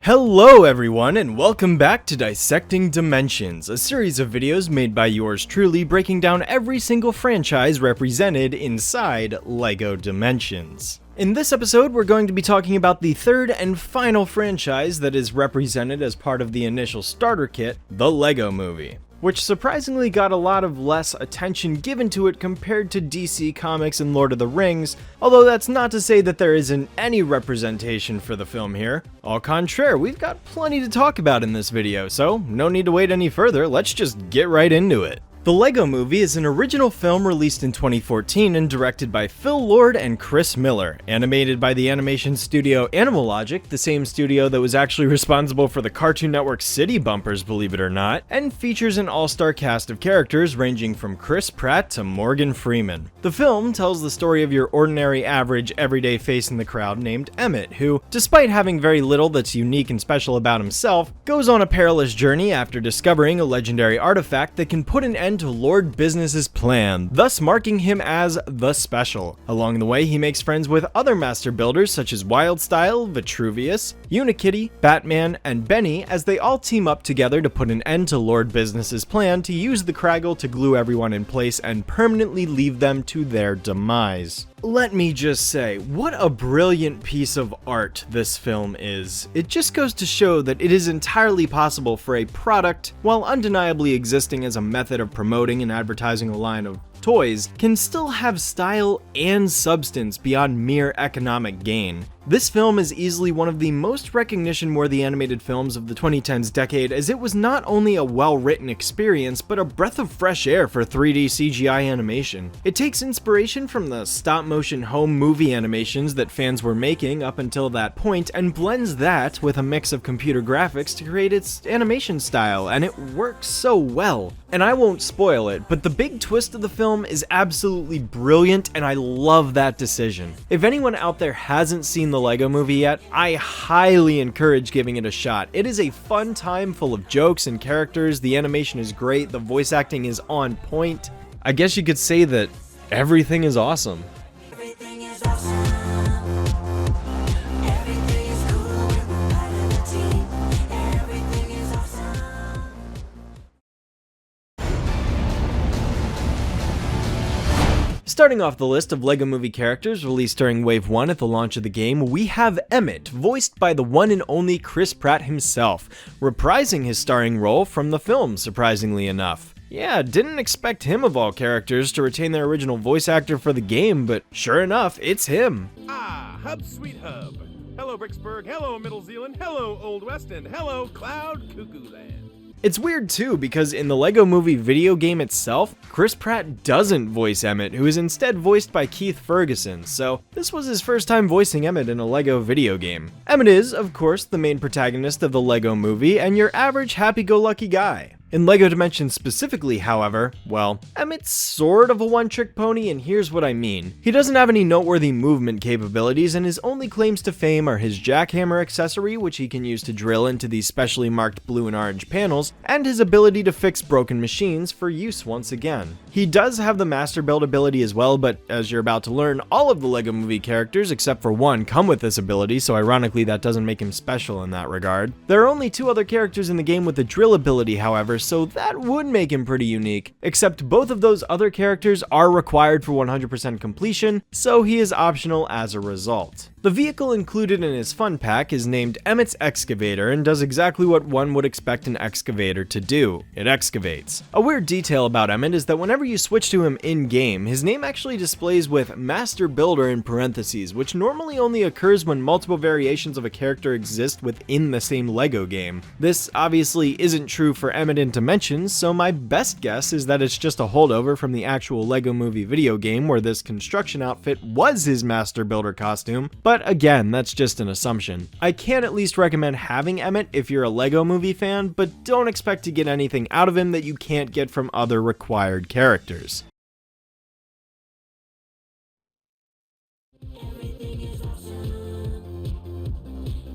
Hello everyone, and welcome back to Dissecting Dimensions, a series of videos made by yours truly breaking down every single franchise represented inside LEGO Dimensions. In this episode, we're going to be talking about the third and final franchise that is represented as part of the initial starter kit, the LEGO Movie, which surprisingly got a lot of less attention given to it compared to DC Comics and Lord of the Rings, although that's not to say that there isn't any representation for the film here. Au contraire, we've got plenty to talk about in this video, so no need to wait any further, let's just get right into it. The LEGO Movie is an original film released in 2014 and directed by Phil Lord and Chris Miller, animated by the animation studio Animalogic, the same studio that was actually responsible for the Cartoon Network City bumpers, believe it or not, and features an all-star cast of characters ranging from Chris Pratt to Morgan Freeman. The film tells the story of your ordinary, average, everyday face in the crowd named Emmett, who, despite having very little that's unique and special about himself, goes on a perilous journey after discovering a legendary artifact that can put an end to Lord Business's plan, thus marking him as the Special. Along the way, he makes friends with other master builders such as Wildstyle, Vitruvius, Unikitty, Batman, and Benny as they all team up together to put an end to Lord Business's plan to use the Kraggle to glue everyone in place and permanently leave them to their demise. Let me just say, what a brilliant piece of art this film is. It just goes to show that it is entirely possible for a product, while undeniably existing as a method of promoting and advertising a line of toys, can still have style and substance beyond mere economic gain. This film is easily one of the most recognition-worthy animated films of the 2010s decade, as it was not only a well-written experience, but a breath of fresh air for 3D CGI animation. It takes inspiration from the stop-motion home movie animations that fans were making up until that point, and blends that with a mix of computer graphics to create its animation style, and it works so well. And I won't spoil it, but the big twist of the film is absolutely brilliant, and I love that decision. If anyone out there hasn't seen the LEGO Movie yet, I highly encourage giving it a shot. It is a fun time full of jokes and characters, the animation is great, the voice acting is on point. I guess you could say that everything is awesome. Everything is awesome. Everything is cool with the light of the team. Everything is awesome. Starting off the list of LEGO Movie characters released during Wave 1 at the launch of the game, we have Emmett, voiced by the one and only Chris Pratt himself, reprising his starring role from the film, surprisingly enough. Yeah, didn't expect him of all characters to retain their original voice actor for the game, but sure enough, it's him. Ah, Hub Sweet Hub. Hello Bricksburg, hello Middle Zealand, hello Old West, and hello Cloud Cuckoo Land. It's weird too, because in the LEGO Movie video game itself, Chris Pratt doesn't voice Emmett, who is instead voiced by Keith Ferguson, so this was his first time voicing Emmett in a LEGO video game. Emmett is, of course, the main protagonist of the LEGO Movie, and your average happy-go-lucky guy. In LEGO Dimensions specifically, however, well, Emmett's sort of a one-trick pony, and here's what I mean. He doesn't have any noteworthy movement capabilities, and his only claims to fame are his jackhammer accessory, which he can use to drill into these specially marked blue and orange panels, and his ability to fix broken machines for use once again. He does have the master build ability as well, but as you're about to learn, all of the LEGO Movie characters, except for one, come with this ability, so ironically that doesn't make him special in that regard. There are only two other characters in the game with the drill ability, however, so that would make him pretty unique, except both of those other characters are required for 100% completion, so he is optional as a result. The vehicle included in his fun pack is named Emmett's Excavator and does exactly what one would expect an excavator to do. It excavates. A weird detail about Emmett is that whenever you switch to him in-game, his name actually displays with Master Builder in parentheses, which normally only occurs when multiple variations of a character exist within the same LEGO game. This obviously isn't true for Emmet in Dimensions, so my best guess is that it's just a holdover from the actual LEGO Movie video game where this construction outfit was his Master Builder costume, but again, that's just an assumption. I can at least recommend having Emmet if you're a LEGO Movie fan, but don't expect to get anything out of him that you can't get from other required characters. Everything is awesome.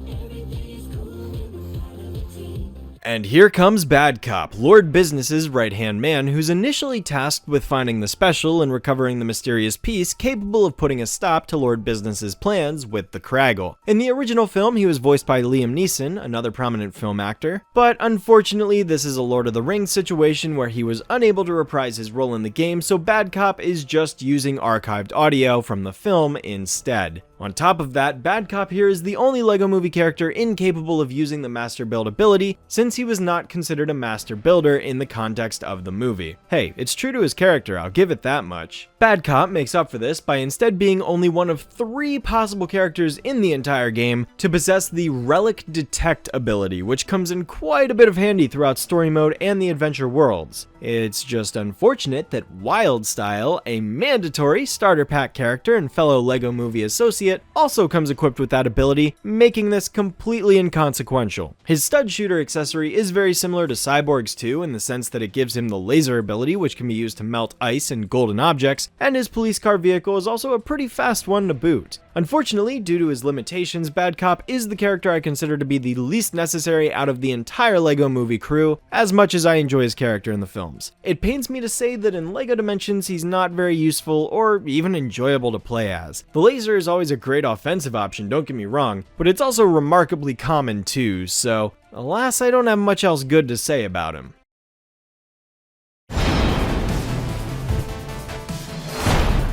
Everything is cool with the light of the team. And here comes Bad Cop, Lord Business's right-hand man, who's initially tasked with finding the special and recovering the mysterious piece capable of putting a stop to Lord Business's plans with the Craggle. In the original film, he was voiced by Liam Neeson, another prominent film actor, but unfortunately this is a Lord of the Rings situation where he was unable to reprise his role in the game, so Bad Cop is just using archived audio from the film instead. On top of that, Bad Cop here is the only LEGO Movie character incapable of using the Master Build ability, since he was not considered a Master Builder in the context of the movie. Hey, it's true to his character, I'll give it that much. Bad Cop makes up for this by instead being only one of 3 possible characters in the entire game to possess the Relic Detect ability, which comes in quite a bit of handy throughout story mode and the adventure worlds. It's just unfortunate that Wildstyle, a mandatory starter pack character and fellow LEGO Movie associate, also comes equipped with that ability, making this completely inconsequential. His stud shooter accessory is very similar to Cyborg's too, in the sense that it gives him the laser ability, which can be used to melt ice and golden objects, and his police car vehicle is also a pretty fast one to boot. Unfortunately, due to his limitations, Bad Cop is the character I consider to be the least necessary out of the entire LEGO Movie crew, as much as I enjoy his character in the films. It pains me to say that in LEGO Dimensions he's not very useful or even enjoyable to play as. The laser is always a great offensive option, don't get me wrong, but it's also remarkably common too, so alas, I don't have much else good to say about him.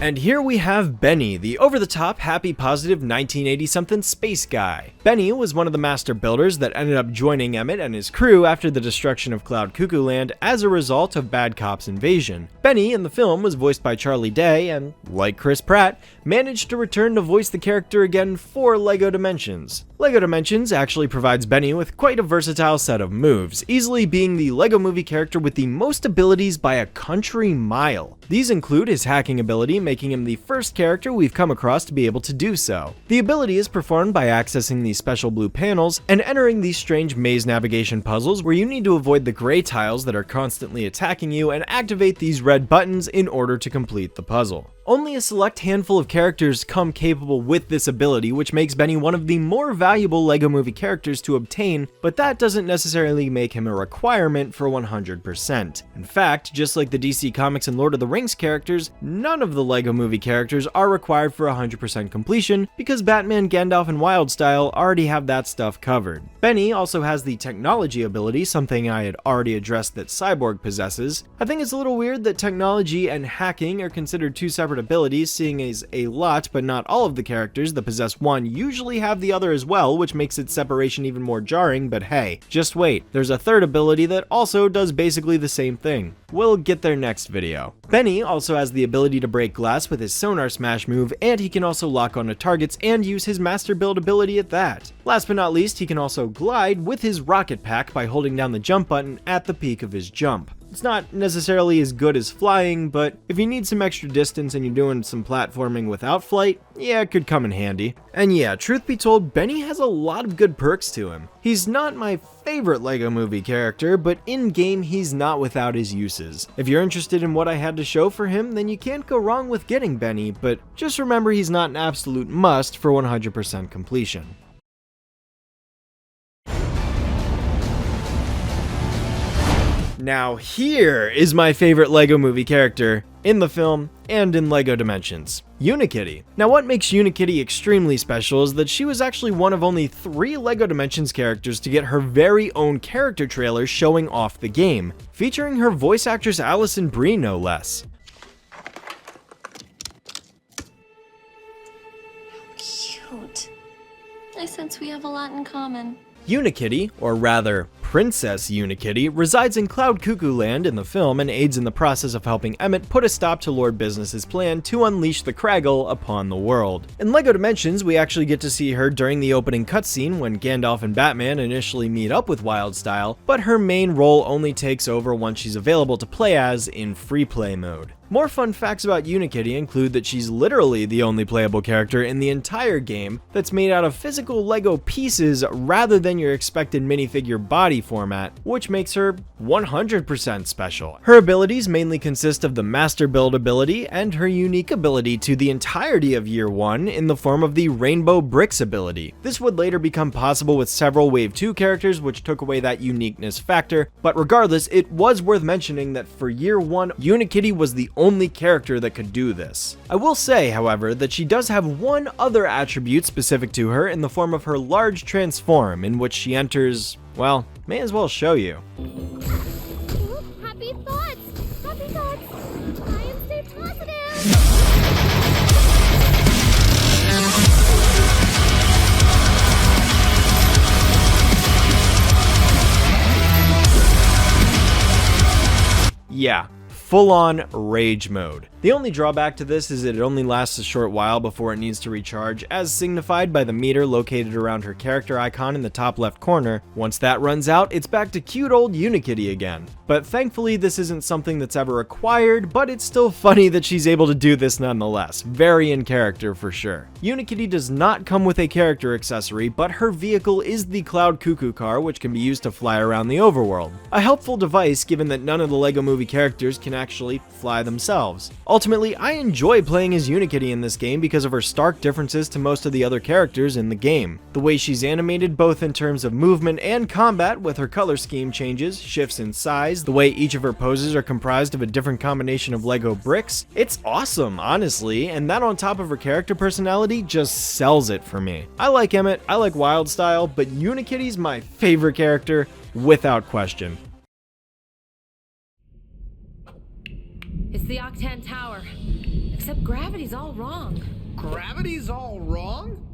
And here we have Benny, the over-the-top, happy, positive 1980-something space guy. Benny was one of the master builders that ended up joining EMMET and his crew after the destruction of Cloud Cuckoo Land as a result of Bad Cop's invasion. Benny in the film was voiced by Charlie Day and, like Chris Pratt, managed to return to voice the character again for LEGO Dimensions. LEGO Dimensions actually provides Benny with quite a versatile set of moves, easily being the LEGO Movie character with the most abilities by a country mile. These include his hacking ability, making him the first character we've come across to be able to do so. The ability is performed by accessing these special blue panels and entering these strange maze navigation puzzles where you need to avoid the gray tiles that are constantly attacking you and activate these red buttons in order to complete the puzzle. Only a select handful of characters come capable with this ability, which makes Benny one of the more valuable LEGO Movie characters to obtain, but that doesn't necessarily make him a requirement for 100%. In fact, just like the DC Comics and Lord of the Rings characters, none of the LEGO Movie characters are required for 100% completion, because Batman, Gandalf, and Wildstyle already have that stuff covered. Benny also has the technology ability, something I had already addressed that Cyborg possesses. I think it's a little weird that technology and hacking are considered 2 separate abilities, seeing as a lot but not all of the characters that possess one usually have the other as well, which makes its separation even more jarring, but hey, just wait, there's a third ability that also does basically the same thing. We'll get there next video. Benny also has the ability to break glass with his sonar smash move, and he can also lock onto targets and use his master build ability at that. Last but not least, he can also glide with his rocket pack by holding down the jump button at the peak of his jump. It's not necessarily as good as flying, but if you need some extra distance and you're doing some platforming without flight, yeah, it could come in handy. And yeah, truth be told, Benny has a lot of good perks to him. He's not my favorite LEGO Movie character, but in-game he's not without his uses. If you're interested in what I had to show for him, then you can't go wrong with getting Benny, but just remember he's not an absolute must for 100% completion. Now here is my favorite LEGO Movie character in the film and in LEGO Dimensions, Unikitty. Now what makes Unikitty extremely special is that she was actually one of only 3 LEGO Dimensions characters to get her very own character trailer showing off the game, featuring her voice actress Alison Brie no less. Cute. I sense we have a lot in common. Unikitty, or rather, Princess Unikitty, resides in Cloud Cuckoo Land in the film and aids in the process of helping EMMET put a stop to Lord Business's plan to unleash the Craggle upon the world. In LEGO Dimensions, we actually get to see her during the opening cutscene when Gandalf and Batman initially meet up with Wildstyle, but her main role only takes over once she's available to play as in free play mode. More fun facts about Unikitty include that she's literally the only playable character in the entire game that's made out of physical Lego pieces rather than your expected minifigure body format, which makes her 100% special. Her abilities mainly consist of the Master Build ability and her unique ability to the entirety of Year 1 in the form of the Rainbow Bricks ability. This would later become possible with several Wave 2 characters, which took away that uniqueness factor, but regardless, it was worth mentioning that for Year 1, Unikitty was the only character that could do this. I will say, however, that she does have one other attribute specific to her in the form of her large transform, in which she enters, well, may as well show you. Happy thoughts! Happy thoughts! Try and stay positive! Yeah, full-on rage mode. The only drawback to this is that it only lasts a short while before it needs to recharge, as signified by the meter located around her character icon in the top left corner. Once that runs out, it's back to cute old Unikitty again. But thankfully this isn't something that's ever required, but it's still funny that she's able to do this nonetheless. Very in character for sure. Unikitty does not come with a character accessory, but her vehicle is the Cloud Cuckoo car, which can be used to fly around the overworld. A helpful device given that none of the LEGO Movie characters can actually fly themselves. Ultimately, I enjoy playing as Unikitty in this game because of her stark differences to most of the other characters in the game. The way she's animated both in terms of movement and combat, with her color scheme changes, shifts in size, the way each of her poses are comprised of a different combination of Lego bricks, it's awesome, honestly, and that on top of her character personality just sells it for me. I like EMMET, I like Wildstyle, but Unikitty's my favorite character, without question. It's the Octan Tower. Except gravity's all wrong. Gravity's all wrong?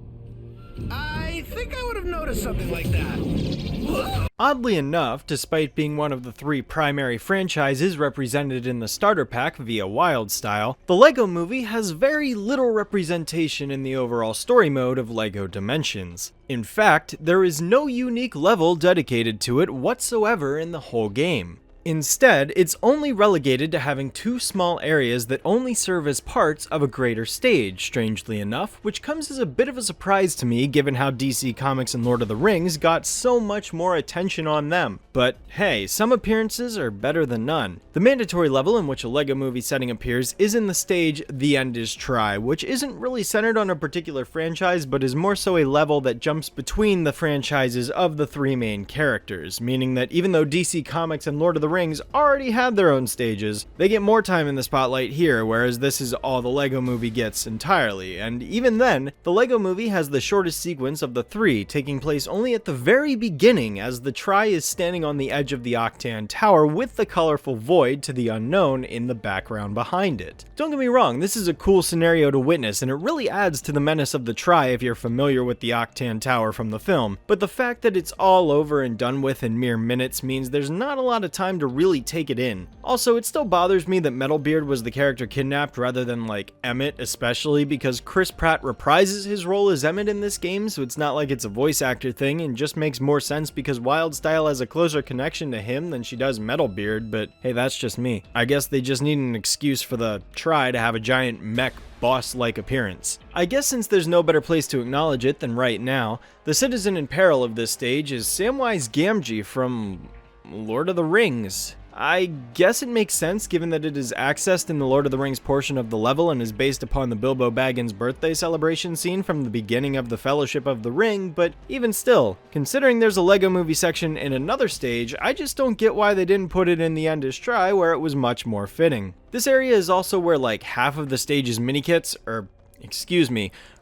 I think I would have noticed something like that. Oddly enough, despite being one of the 3 primary franchises represented in the starter pack via Wildstyle, the LEGO Movie has very little representation in the overall story mode of LEGO Dimensions. In fact, there is no unique level dedicated to it whatsoever in the whole game. Instead, it's only relegated to having 2 small areas that only serve as parts of a greater stage, strangely enough, which comes as a bit of a surprise to me given how DC Comics and Lord of the Rings got so much more attention on them. But hey, some appearances are better than none. The mandatory level in which a LEGO Movie setting appears is in the stage The End is Try, which isn't really centered on a particular franchise, but is more so a level that jumps between the franchises of the 3 main characters, meaning that even though DC Comics and Lord of the Rings already had their own stages, they get more time in the spotlight here, whereas this is all the LEGO Movie gets entirely, and even then, the LEGO Movie has the shortest sequence of the 3, taking place only at the very beginning as the Try is standing on the edge of the Octan Tower with the colorful void to the unknown in the background behind it. Don't get me wrong, this is a cool scenario to witness, and it really adds to the menace of the Try if you're familiar with the Octan Tower from the film, but the fact that it's all over and done with in mere minutes means there's not a lot of time to really take it in. Also, it still bothers me that Metalbeard was the character kidnapped rather than like EMMET, especially because Chris Pratt reprises his role as EMMET in this game, so it's not like it's a voice actor thing, and just makes more sense because Wildstyle has a closer connection to him than she does Metalbeard, but hey, that's just me. I guess they just need an excuse for the Try to have a giant mech boss-like appearance. I guess since there's no better place to acknowledge it than right now, the citizen in peril of this stage is Samwise Gamgee from Lord of the Rings. I guess it makes sense given that it is accessed in the Lord of the Rings portion of the level and is based upon the Bilbo Baggins birthday celebration scene from the beginning of the Fellowship of the Ring, but even still, considering there's a LEGO Movie section in another stage, I just don't get why they didn't put it in The End is Try where it was much more fitting. This area is also where like half of the stage's minikits,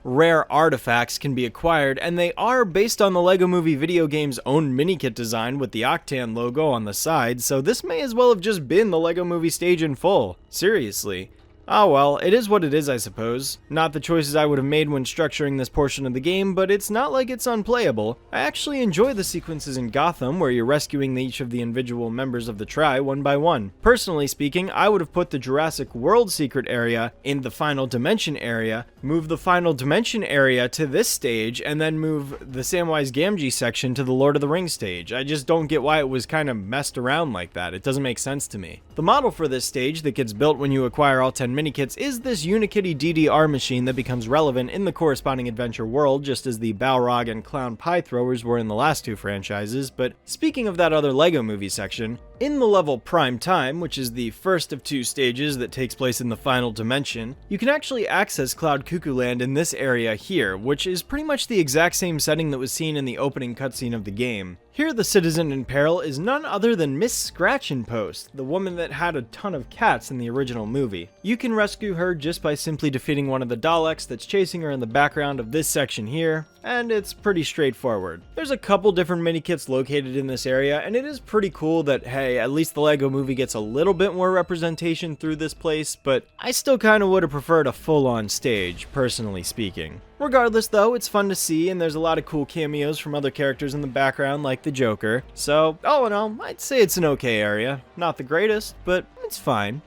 rare artifacts can be acquired, and they are based on the LEGO Movie video game's own minikit design with the Octan logo on the side, so this may as well have just been the LEGO Movie stage in full. Seriously. Ah well, it is what it is, I suppose. Not the choices I would have made when structuring this portion of the game, but it's not like it's unplayable. I actually enjoy the sequences in Gotham where you're rescuing each of the individual members of the Tri one by one. Personally speaking, I would have put the Jurassic World secret area in the Final Dimension area, move the Final Dimension area to this stage, and then move the Samwise Gamgee section to the Lord of the Rings stage. I just don't get why it was kind of messed around like that. It doesn't make sense to me. The model for this stage that gets built when you acquire all 10 minikits is this Unikitty DDR machine that becomes relevant in the corresponding adventure world, just as the Balrog and Clown Pie Throwers were in the last two franchises. But speaking of that other LEGO Movie section, in the level Prime Time, which is the first of two stages that takes place in the Final Dimension, you can actually access Cloud Cuckoo Land in this area here, which is pretty much the exact same setting that was seen in the opening cutscene of the game. Here the citizen in peril is none other than Miss Scratch-and-Post, the woman that had a ton of cats in the original movie. You can rescue her just by simply defeating one of the Daleks that's chasing her in the background of this section here, and it's pretty straightforward. There's a couple different minikits located in this area, and it is pretty cool that, hey, at least the LEGO Movie gets a little bit more representation through this place, but I still kinda would have preferred a full-on stage, personally speaking. Regardless though, it's fun to see, and there's a lot of cool cameos from other characters in the background like the Joker, so all in all, I'd say it's an okay area. Not the greatest, but it's fine.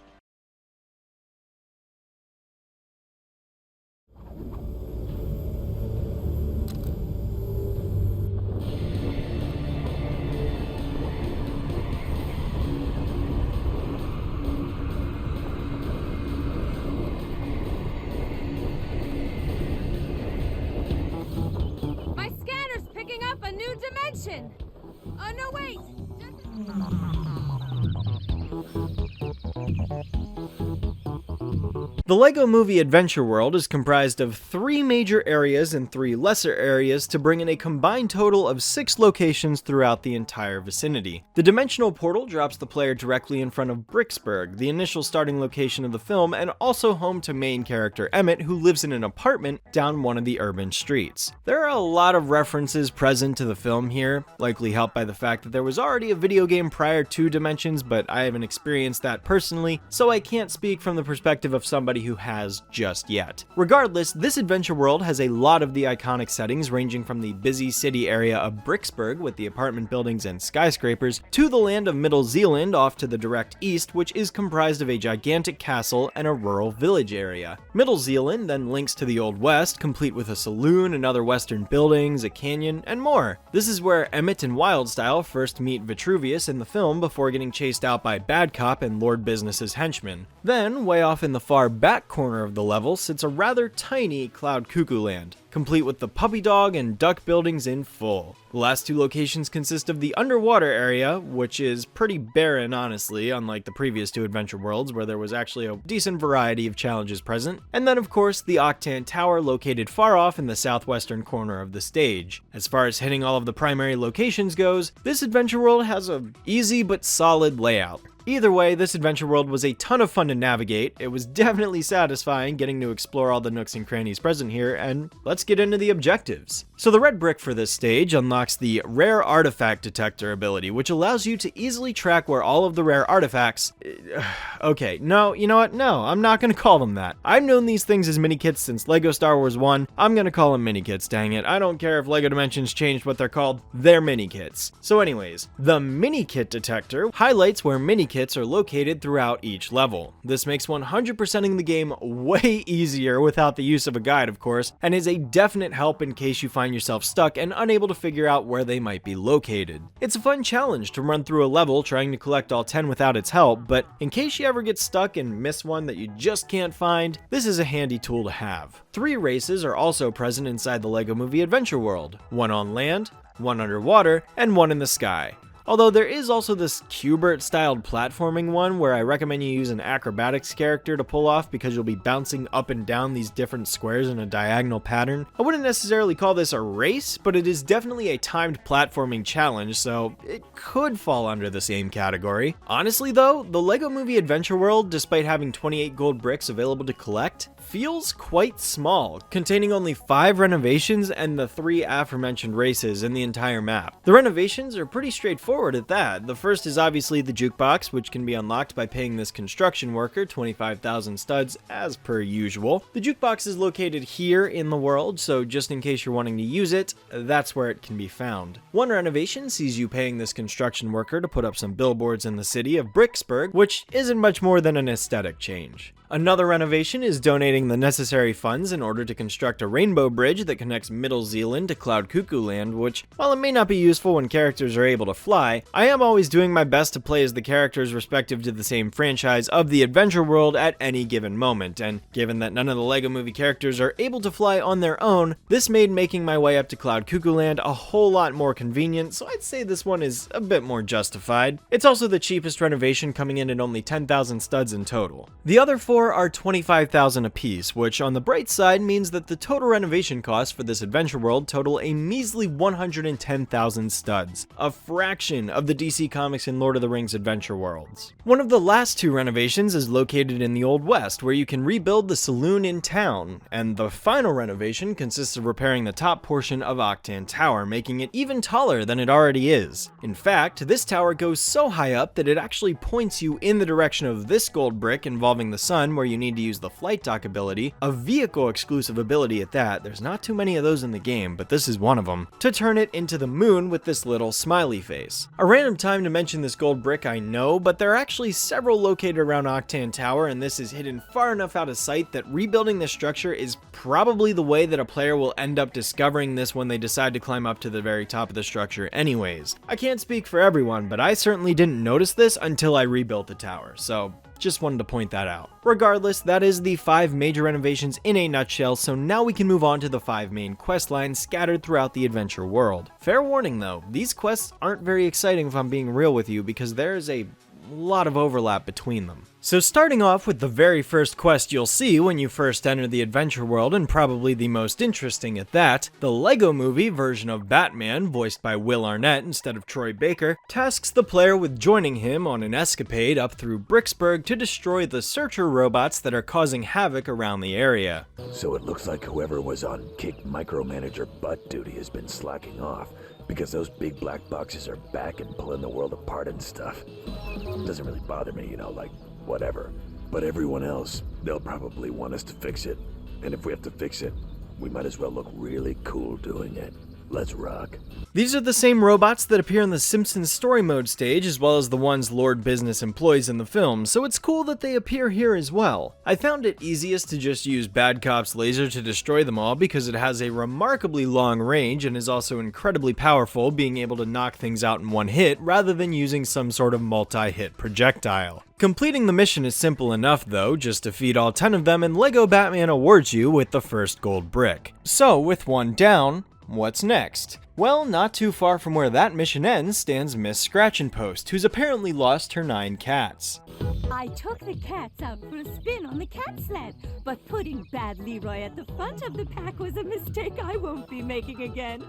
My scanner's picking up a new dimension! Oh, no, wait! The LEGO Movie Adventure World is comprised of 3 major areas and 3 lesser areas to bring in a combined total of 6 locations throughout the entire vicinity. The dimensional portal drops the player directly in front of Bricksburg, the initial starting location of the film, and also home to main character Emmett, who lives in an apartment down one of the urban streets. There are a lot of references present to the film here, likely helped by the fact that there was already a video game prior to Dimensions, but I haven't experienced that personally, so I can't speak from the perspective of somebody who has just yet. Regardless, this adventure world has a lot of the iconic settings ranging from the busy city area of Bricksburg with the apartment buildings and skyscrapers to the land of Middle Zealand off to the direct east, which is comprised of a gigantic castle and a rural village area. Middle Zealand then links to the Old West, complete with a saloon and other western buildings, a canyon, and more. This is where Emmett and Wildstyle first meet Vitruvius in the film before getting chased out by Bad Cop and Lord Business's henchmen. Then, way off in the far back corner of the level sits a rather tiny Cloud Cuckoo Land, complete with the puppy dog and duck buildings in full. The last 2 locations consist of the underwater area, which is pretty barren honestly, unlike the previous 2 adventure worlds where there was actually a decent variety of challenges present, and then of course the Octant Tower located far off in the southwestern corner of the stage. As far as hitting all of the primary locations goes, this adventure world has a easy but solid layout. Either way, this adventure world was a ton of fun to navigate. It was definitely satisfying getting to explore all the nooks and crannies present here, and let's get into the objectives. So the red brick for this stage unlocks the Rare Artifact Detector ability, which allows you to easily track where all of the rare artifacts... Okay, no, you know what? No, I'm not gonna call them that. I've known these things as minikits since LEGO Star Wars 1. I'm gonna call them minikits, dang it. I don't care if LEGO Dimensions changed what they're called. They're minikits. So anyways, the minikit detector highlights where minikits are located throughout each level. This makes 100%ing the game way easier without the use of a guide, of course, and is a definite help in case you find yourself stuck and unable to figure out where they might be located. It's a fun challenge to run through a level trying to collect all 10 without its help, but in case you ever get stuck and miss one that you just can't find, this is a handy tool to have. 3 races are also present inside the LEGO Movie Adventure World, 1 on land, 1 underwater, and 1 in the sky. Although there is also this Q*bert-styled platforming one where I recommend you use an acrobatics character to pull off because you'll be bouncing up and down these different squares in a diagonal pattern. I wouldn't necessarily call this a race, but it is definitely a timed platforming challenge, so it could fall under the same category. Honestly though, the LEGO Movie Adventure World, despite having 28 gold bricks available to collect, feels quite small, containing only 5 renovations and the 3 aforementioned races in the entire map. The renovations are pretty straightforward at that. The first is obviously the jukebox, which can be unlocked by paying this construction worker 25,000 studs as per usual. The jukebox is located here in the world, so just in case you're wanting to use it, that's where it can be found. One renovation sees you paying this construction worker to put up some billboards in the city of Bricksburg, which isn't much more than an aesthetic change. Another renovation is donating the necessary funds in order to construct a rainbow bridge that connects Middle Zealand to Cloud Cuckoo Land, which, while it may not be useful when characters are able to fly, I am always doing my best to play as the characters respective to the same franchise of the adventure world at any given moment, and given that none of the LEGO Movie characters are able to fly on their own, this made making my way up to Cloud Cuckoo Land a whole lot more convenient, so I'd say this one is a bit more justified. It's also the cheapest renovation, coming in at only 10,000 studs in total. The other 4 are 25,000 apiece, which on the bright side means that the total renovation costs for this adventure world total a measly 110,000 studs, a fraction of the DC Comics and Lord of the Rings adventure worlds. One of the last 2 renovations is located in the Old West, where you can rebuild the saloon in town, and the final renovation consists of repairing the top portion of Octan Tower, making it even taller than it already is. In fact, this tower goes so high up that it actually points you in the direction of this gold brick involving the sun, where you need to use the flight dock ability, a vehicle exclusive ability at that. There's not too many of those in the game, but this is one of them, to turn it into the moon with this little smiley face. A random time to mention this gold brick, I know, but there are actually several located around Octan Tower, and this is hidden far enough out of sight that rebuilding this structure is probably the way that a player will end up discovering this when they decide to climb up to the very top of the structure anyways. I can't speak for everyone, but I certainly didn't notice this until I rebuilt the tower, so just wanted to point that out. Regardless, that is the 5 major renovations in a nutshell, so now we can move on to the 5 main quest lines scattered throughout the adventure world. Fair warning though, these quests aren't very exciting if I'm being real with you, because there is a lot of overlap between them. So starting off with the very first quest you'll see when you first enter the adventure world, and probably the most interesting at that, the LEGO Movie version of Batman, voiced by Will Arnett instead of Troy Baker, tasks the player with joining him on an escapade up through Bricksburg to destroy the searcher robots that are causing havoc around the area. So it looks like whoever was on kick micromanager butt duty has been slacking off, because those big black boxes are back and pulling the world apart and stuff. Doesn't really bother me, you know, like, whatever. But everyone else, they'll probably want us to fix it. And if we have to fix it, we might as well look really cool doing it. Let's rock. These are the same robots that appear in the Simpsons story mode stage, as well as the ones Lord Business employs in the film, so it's cool that they appear here as well. I found it easiest to just use Bad Cop's laser to destroy them all because it has a remarkably long range and is also incredibly powerful, being able to knock things out in one hit rather than using some sort of multi-hit projectile. Completing the mission is simple enough though, just defeat all 10 of them and LEGO Batman awards you with the first gold brick. So with one down, what's next? Well, not too far from where that mission ends stands Miss Scratchin'Post, who's apparently lost her 9 cats. I took the cats out for a spin on the cat sled, but putting Bad Leroy at the front of the pack was a mistake I won't be making again.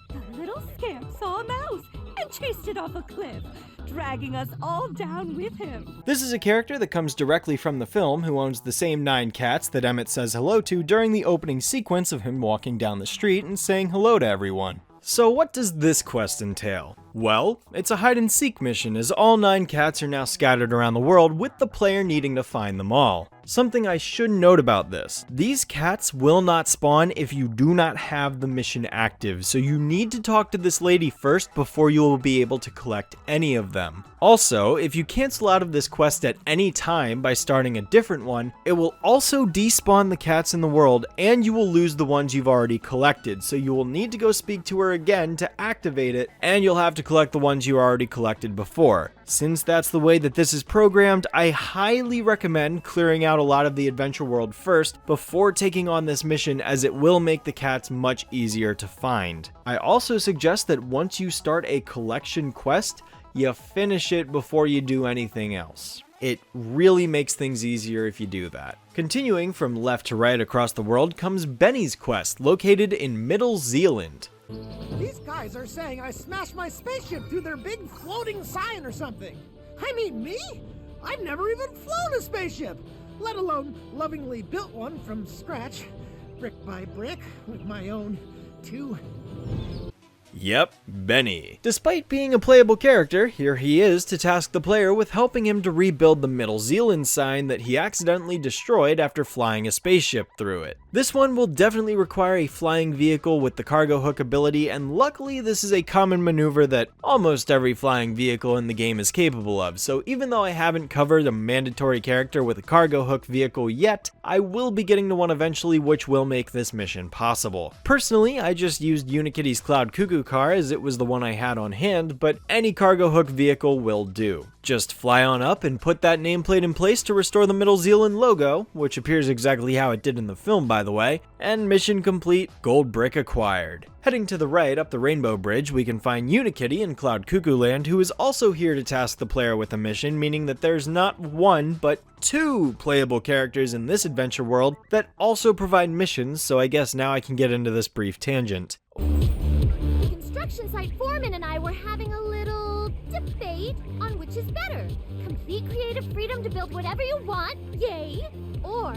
The little scamp saw a mouse and chased it off a cliff, dragging us all down with him. This is a character that comes directly from the film, who owns the same 9 cats that Emmett says hello to during the opening sequence of him walking down the street and saying hello to everyone. So what does this quest entail? Well, it's a hide-and-seek mission, as all 9 cats are now scattered around the world, with the player needing to find them all. Something I should note about this: these cats will not spawn if you do not have the mission active, so you need to talk to this lady first before you will be able to collect any of them. Also, if you cancel out of this quest at any time by starting a different one, it will also despawn the cats in the world, and you will lose the ones you've already collected, so you will need to go speak to her again to activate it, and you'll have to collect the ones you already collected before. Since that's the way that this is programmed, I highly recommend clearing out a lot of the adventure world first before taking on this mission, as it will make the cats much easier to find. I also suggest that once you start a collection quest, you finish it before you do anything else. It really makes things easier if you do that. Continuing from left to right across the world comes Benny's quest, located in Middle Zealand. These guys are saying I smashed my spaceship through their big floating sign or something. I mean, me? I've never even flown a spaceship. let alone lovingly built one from scratch, brick by brick, with my own 2 Yep, Benny. Despite being a playable character, here he is to task the player with helping him to rebuild the Middle Zealand sign that he accidentally destroyed after flying a spaceship through it. This one will definitely require a flying vehicle with the cargo hook ability, and luckily this is a common maneuver that almost every flying vehicle in the game is capable of, so even though I haven't covered a mandatory character with a cargo hook vehicle yet, I will be getting to one eventually, which will make this mission possible. Personally, I just used Unikitty's Cloud Cuckoo car as it was the one I had on hand, but any cargo hook vehicle will do. Just fly on up and put that nameplate in place to restore the Middle Zealand logo, which appears exactly how it did in the film by the way, and mission complete, gold brick acquired. Heading to the right up the Rainbow Bridge, we can find Unikitty in Cloud Cuckoo Land, who is also here to task the player with a mission, meaning that there's not one, but 2 playable characters in this adventure world that also provide missions, so I guess now I can get into this brief tangent. The construction site foreman and I were having a little debate on which is better. Complete creative freedom to build whatever you want, yay, or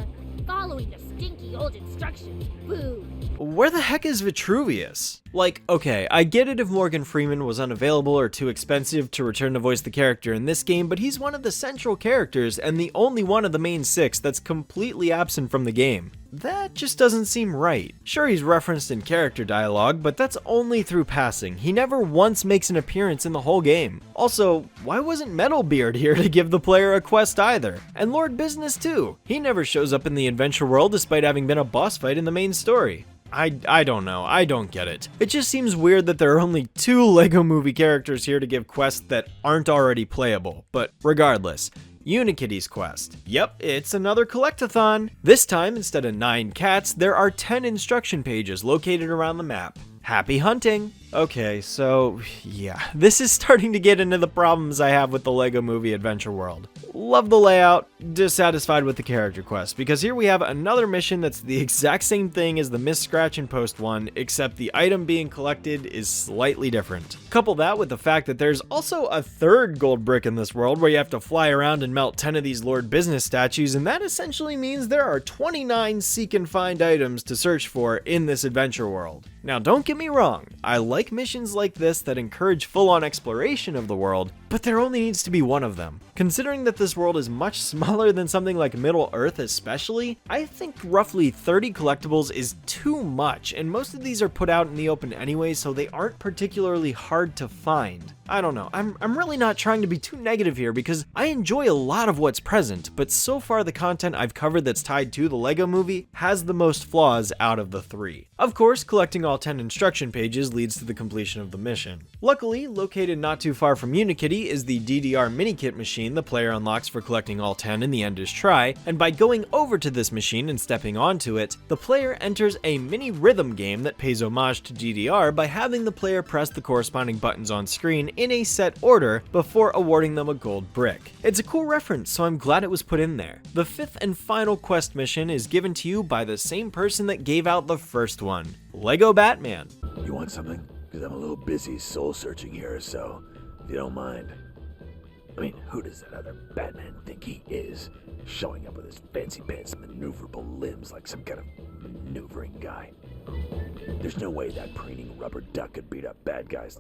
following the stinky old instructions, boo. Where the heck is Vitruvius? Like, okay, I get it if Morgan Freeman was unavailable or too expensive to return to voice the character in this game, but he's one of the central characters and the only one of the main 6 that's completely absent from the game. That just doesn't seem right. Sure, he's referenced in character dialogue, but that's only through passing. He never once makes an appearance in the whole game. Also, why wasn't Metalbeard here to give the player a quest either? And Lord Business too. He never shows up in the adventure world despite having been a boss fight in the main story. I don't know, I don't get it. It just seems weird that there are only 2 LEGO Movie characters here to give quests that aren't already playable, but regardless. Unikitty's quest. Yep, it's another collectathon. This time, instead of 9 cats, there are 10 instruction pages located around the map. Happy hunting! Okay, so yeah, this is starting to get into the problems I have with the LEGO Movie Adventure World. Love the layout, dissatisfied with the character quest, because here we have another mission that's the exact same thing as the Miss Scratch and Post one, except the item being collected is slightly different. Couple that with the fact that there's also a 3rd gold brick in this world where you have to fly around and melt 10 of these Lord Business statues, and that essentially means there are 29 seek and find items to search for in this adventure world. Now don't get me wrong, I like missions like this that encourage full-on exploration of the world, but there only needs to be one of them. Considering that this world is much smaller than something like Middle-earth especially, I think roughly 30 collectibles is too much, and most of these are put out in the open anyway, so they aren't particularly hard to find. I don't know, I'm really not trying to be too negative here because I enjoy a lot of what's present, but so far the content I've covered that's tied to the LEGO Movie has the most flaws out of the 3. Of course, collecting all 10 instruction pages leads to the completion of the mission. Luckily, located not too far from Unikitty is the DDR mini-kit machine the player unlocks for collecting all 10 in the Ender's Try, and by going over to this machine and stepping onto it, the player enters a mini rhythm game that pays homage to DDR by having the player press the corresponding buttons on screen in a set order before awarding them a gold brick. It's a cool reference, so I'm glad it was put in there. The 5th and final quest mission is given to you by the same person that gave out the first one, Lego Batman. You want something? Because I'm a little busy soul searching here, so if you don't mind. I mean, who does that other Batman think he is? Showing up with his fancy pants maneuverable limbs like some kind of maneuvering guy. There's no way that preening rubber duck could beat up bad guys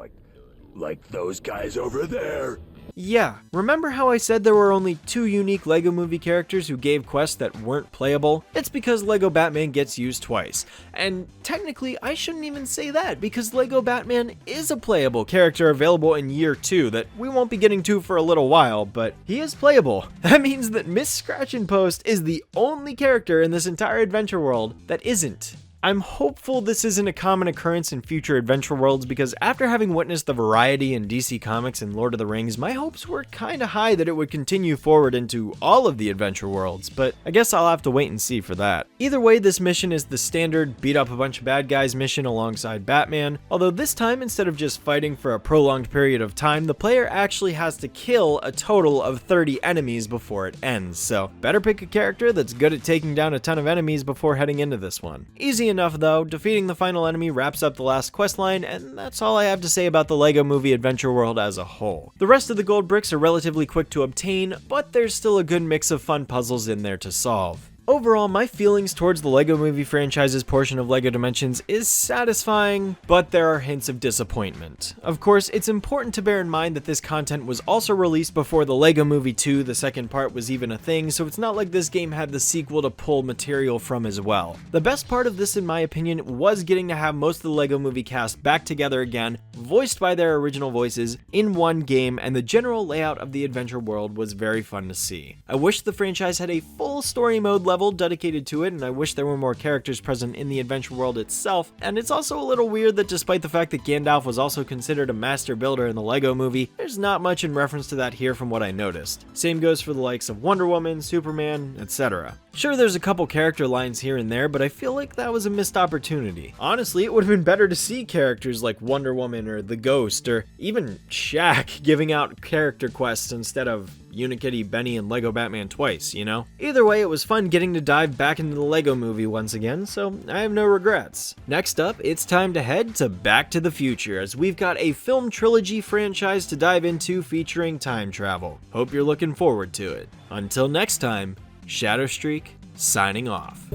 like those guys over there. Yeah, remember how I said there were only 2 unique LEGO Movie characters who gave quests that weren't playable? It's because LEGO Batman gets used twice. And technically, I shouldn't even say that because LEGO Batman is a playable character available in Year 2 that we won't be getting to for a little while, but he is playable. That means that Miss Scratch and Post is the only character in this entire adventure world that isn't. I'm hopeful this isn't a common occurrence in future adventure worlds because after having witnessed the variety in DC Comics and Lord of the Rings, my hopes were kinda high that it would continue forward into all of the adventure worlds, but I guess I'll have to wait and see for that. Either way, this mission is the standard beat up a bunch of bad guys mission alongside Batman, although this time instead of just fighting for a prolonged period of time, the player actually has to kill a total of 30 enemies before it ends, so better pick a character that's good at taking down a ton of enemies before heading into this one. Easy enough though, defeating the final enemy wraps up the last questline, and that's all I have to say about the LEGO Movie Adventure World as a whole. The rest of the gold bricks are relatively quick to obtain, but there's still a good mix of fun puzzles in there to solve. Overall, my feelings towards the LEGO Movie franchise's portion of LEGO Dimensions is satisfying, but there are hints of disappointment. Of course, it's important to bear in mind that this content was also released before the LEGO Movie 2, the second part, was even a thing, so it's not like this game had the sequel to pull material from as well. The best part of this, in my opinion, was getting to have most of the LEGO Movie cast back together again, voiced by their original voices, in one game, and the general layout of the adventure world was very fun to see. I wish the franchise had a full story mode level dedicated to it, and I wish there were more characters present in the adventure world itself, and it's also a little weird that despite the fact that Gandalf was also considered a master builder in the LEGO Movie, there's not much in reference to that here from what I noticed. Same goes for the likes of Wonder Woman, Superman, etc. Sure, there's a couple character lines here and there, but I feel like that was a missed opportunity. Honestly, it would have been better to see characters like Wonder Woman or the Ghost, or even Shaq giving out character quests instead of Unikitty, Benny, and Lego Batman twice, you know? Either way, it was fun getting to dive back into the LEGO Movie once again, so I have no regrets. Next up, it's time to head to Back to the Future, as we've got a film trilogy franchise to dive into featuring time travel. Hope you're looking forward to it. Until next time, Shadowstreak, signing off.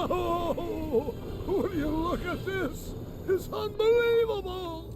Oh, would you look at this? It's unbelievable!